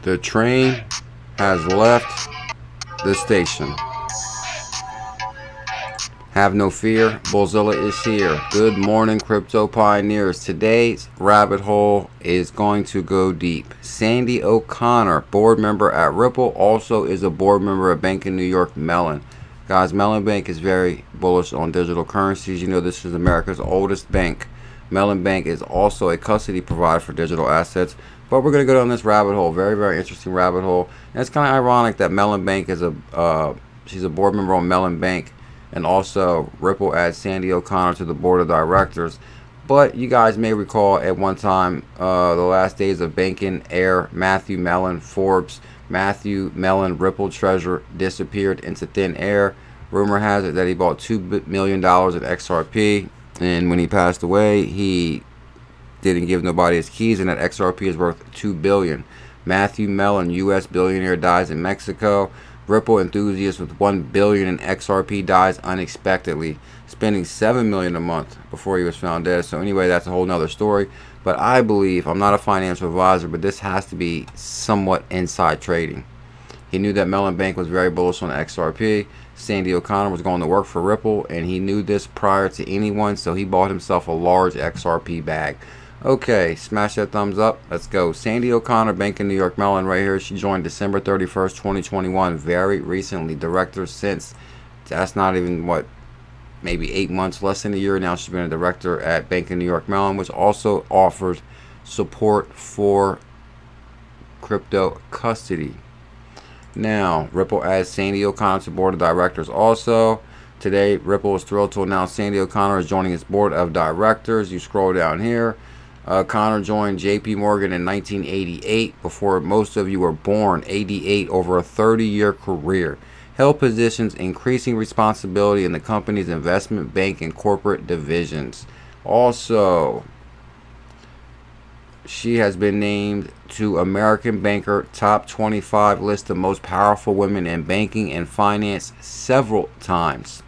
The train has left the station. Have no fear, Bullzilla is here. Good morning, crypto pioneers. Today's rabbit hole is going to go deep. Sandie O'Connor, board member at Ripple, also is a board member at Bank of New York Mellon. Guys, Mellon Bank is very bullish on digital currencies. You know, this is America's oldest bank. Mellon Bank is also a custody provider for digital assets. But we're going to go down this rabbit hole. Very, very interesting rabbit hole. And it's kind of ironic that Mellon Bank is she's a board member on Mellon Bank. And also, Ripple adds Sandie O'Connor to the board of directors. But you guys may recall at one time, the last days of banking era, Matthew Mellon, Forbes, Matthew Mellon, Ripple treasurer, disappeared into thin air. Rumor has it that he bought $2 million in XRP. And when he passed away, he didn't give nobody his keys, and that XRP is worth $2 billion. Matthew Mellon, U.S. billionaire, dies in Mexico. Ripple enthusiast with $1 billion in XRP dies unexpectedly, spending $7 million a month before he was found dead. So anyway, that's a whole nother story. But I believe, I'm not a financial advisor, but this has to be somewhat inside trading. He knew that Mellon Bank was very bullish on XRP. Sandie O'Connor was going to work for Ripple, and he knew this prior to anyone, so he bought himself a large XRP bag. Okay, smash that thumbs up. Let's go. Sandie O'Connor, Bank of New York Mellon, right here. She joined December 31st, 2021. Very recently. Director since, that's not even, what, maybe 8 months, less than a year now. She's been a director at Bank of New York Mellon, which also offers support for crypto custody. Now, Ripple adds Sandie O'Connor to board of directors also. Today, Ripple is thrilled to announce Sandie O'Connor is joining its board of directors. You scroll down here. Connor joined JP Morgan in 1988, before most of you were born. 88, over a 30-year career. Held positions increasing responsibility in the company's investment bank and corporate divisions. Also, she has been named to American Banker Top 25 list of most powerful women in banking and finance several times.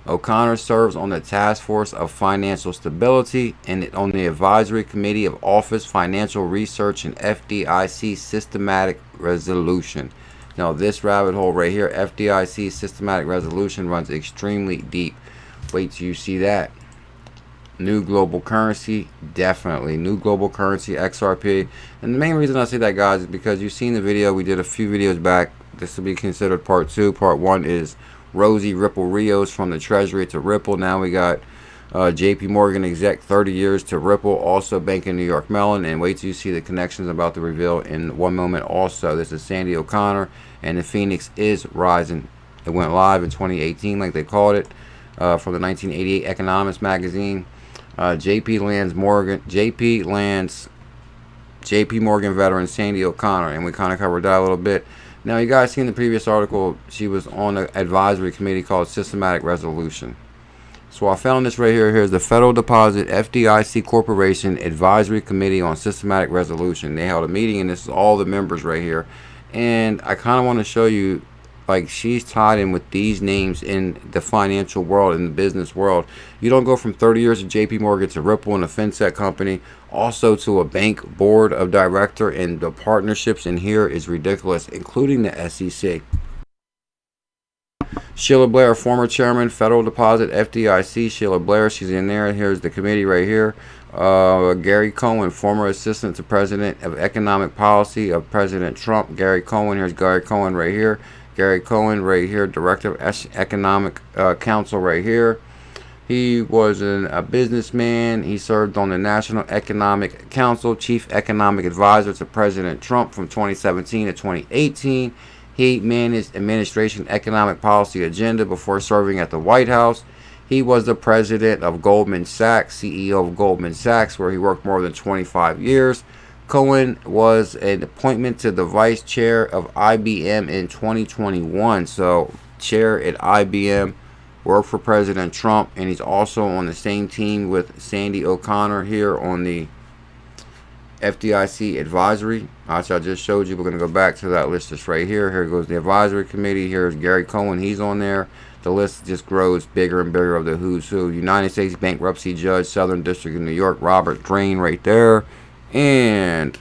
O'Connor serves on the Task Force of Financial Stability and on the Advisory Committee of Office Financial Research and FDIC Systematic Resolution. Now, this rabbit hole right here, FDIC Systematic Resolution, runs extremely deep. Wait till you see that. New global currency, definitely. New global currency, XRP. And the main reason I say that, guys, is because you've seen the video. We did a few videos back. This will be considered part 2. Part 1 is Rosie Ripple Rios from the Treasury to Ripple. Now we got JP Morgan exec 30 years to Ripple, also Bank of New York Mellon. And wait till you see the connections I'm about to reveal in one moment also. This is Sandie O'Connor, and the Phoenix is rising. It went live in 2018, like they called it, from the 1988 Economist magazine. JP Morgan veteran Sandie O'Connor, and we kind of covered that a little bit. Now, you guys seen the previous article, she was on an advisory committee called Systematic Resolution. So I found this right here. Here's the Federal Deposit FDIC Corporation Advisory Committee on Systematic Resolution. They held a meeting, and this is all the members right here. And I kind of want to show you, like, she's tied in with these names in the financial world, in the business world. You don't go from 30 years at JP Morgan to Ripple and a fintech company, also to a bank board of director, and the partnerships in here is ridiculous, including the SEC. Sheila Blair, former chairman, Federal Deposit, FDIC. Sheila Blair, she's in there. Here's the committee right here. Gary Cohn, former assistant to president of economic policy of President Trump. Gary Cohn, here's Gary Cohn right here. Gary Cohn right here, Director of Economic Council right here. He was a businessman. He served on the National Economic Council, Chief Economic Advisor to President Trump from 2017 to 2018. He managed administration economic policy agenda before serving at the White House. He was the president of Goldman Sachs, CEO of Goldman Sachs, where he worked more than 25 years. Cohen was an appointment to the vice chair of IBM in 2021. So, chair at IBM, worked for President Trump, and he's also on the same team with Sandie O'Connor here on the FDIC advisory, which I just showed you. We're going to go back to that list just right here. Here goes the advisory committee. Here's Gary Cohn. He's on there. The list just grows bigger and bigger of the who's who. United States bankruptcy judge, Southern District of New York, Robert Drain right there. And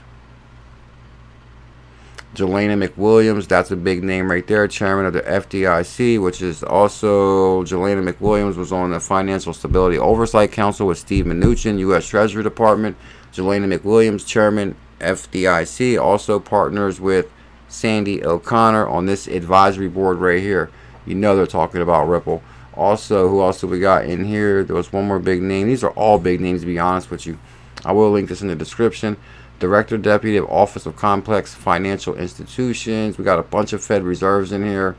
Jelena McWilliams, that's a big name right there, chairman of the FDIC, which is also Jelena McWilliams was on the Financial Stability Oversight Council with Steve Mnuchin, U.S. Treasury Department. Jelena McWilliams, chairman FDIC, also partners with Sandie O'Connor on this advisory board right here. You know they're talking about Ripple. Also, who else do we got in here? There was one more big name. These are all big names, to be honest with you. I will link this in the description. Director, Deputy of Office of Complex Financial Institutions. We got a bunch of Fed Reserves in here.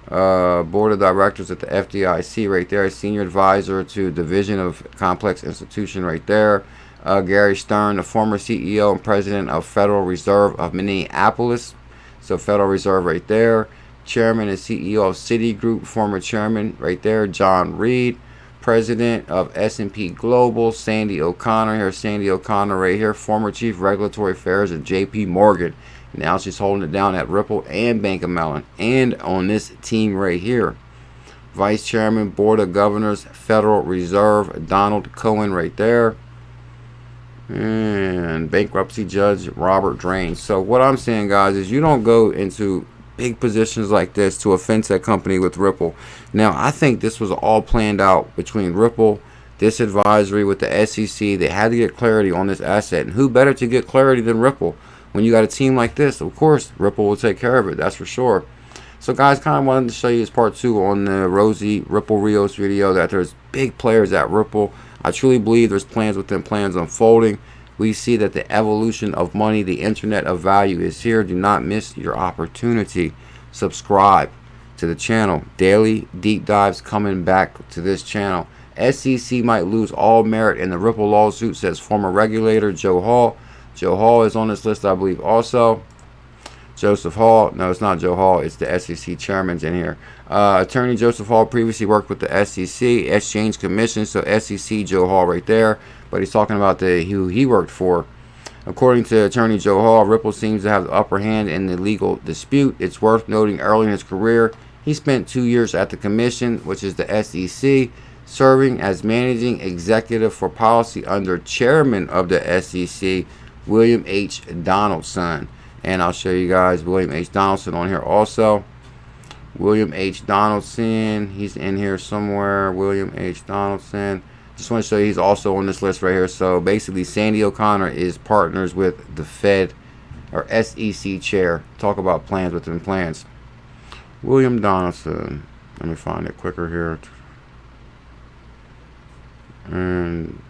Board of Directors at the FDIC right there. Senior Advisor to Division of Complex Institution right there. Gary Stern, the former CEO and President of Federal Reserve of Minneapolis. So Federal Reserve right there. Chairman and CEO of Citigroup, former chairman right there. John Reed. President of S&P Global, Sandie O'Connor. Here's Sandie O'Connor right here, former Chief Regulatory Affairs at JP Morgan. Now she's holding it down at Ripple and Bank of Mellon. And on this team right here, Vice Chairman, Board of Governors, Federal Reserve, Donald Cohn right there. And bankruptcy judge, Robert Drain. So what I'm saying, guys, is you don't go into big positions like this to a fintech company with Ripple. Now, I think this was all planned out between Ripple, this advisory with the SEC. They had to get clarity on this asset. And who better to get clarity than Ripple? When you got a team like this, of course, Ripple will take care of it. That's for sure. So, guys, kind of wanted to show you as part 2 on the Rosie Ripple Rios video that there's big players at Ripple. I truly believe there's plans within plans unfolding. We see that the evolution of money, the internet of value is here. Do not miss your opportunity. Subscribe to the channel. Daily deep dives coming back to this channel. SEC might lose all merit in the Ripple lawsuit, says former regulator Joe Hall. Joe Hall is on this list, I believe, also. Joseph Hall. No, it's not Joe Hall. It's the SEC chairman's in here. Attorney Joseph Hall previously worked with the SEC, Exchange Commission. So SEC Joe Hall right there. But he's talking about who he worked for. According to Attorney Joe Hall, Ripple seems to have the upper hand in the legal dispute. It's worth noting early in his career, he spent 2 years at the Commission, which is the SEC, serving as managing executive for policy under chairman of the SEC, William H. Donaldson. And I'll show you guys William H. Donaldson on here also. William H. Donaldson, he's in here somewhere. William H. Donaldson. Just want to show you he's also on this list right here. So basically, Sandie O'Connor is partners with the Fed or SEC chair. Talk about plans within plans. William Donaldson. Let me find it quicker here. And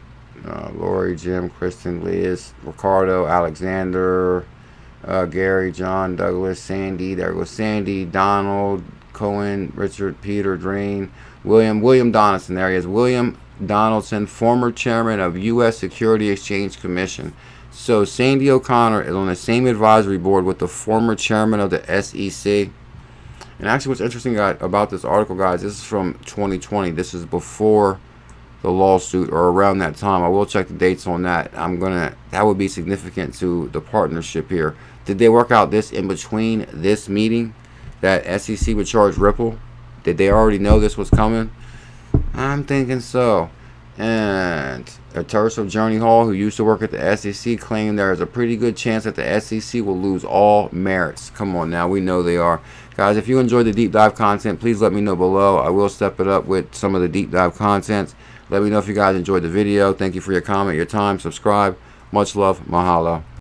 Lori, Jim, Kristen, Liz, Ricardo, Alexander, Gary, John, Douglas, Sandie. There goes Sandie, Donald, Cohen, Richard, Peter, Drain, William Donaldson. There he is. William Donaldson, former chairman of U.S. Security Exchange Commission. So Sandie O'Connor is on the same advisory board with the former chairman of the SEC. And actually, what's interesting about this article, guys, this is from 2020. This is before the lawsuit or around that time. I will check the dates on that. That would be significant to the partnership here. Did they work out this in between this meeting that SEC would charge Ripple? Did they already know this was coming? I'm thinking so. And Terso Journey Hall, who used to work at the SEC, claimed there is a pretty good chance that the SEC will lose all merits. Come on now, we know they are. Guys, if you enjoyed the deep dive content, please let me know below. I will step it up with some of the deep dive content. Let me know if you guys enjoyed the video. Thank you for your comment, your time. Subscribe. Much love. Mahalo.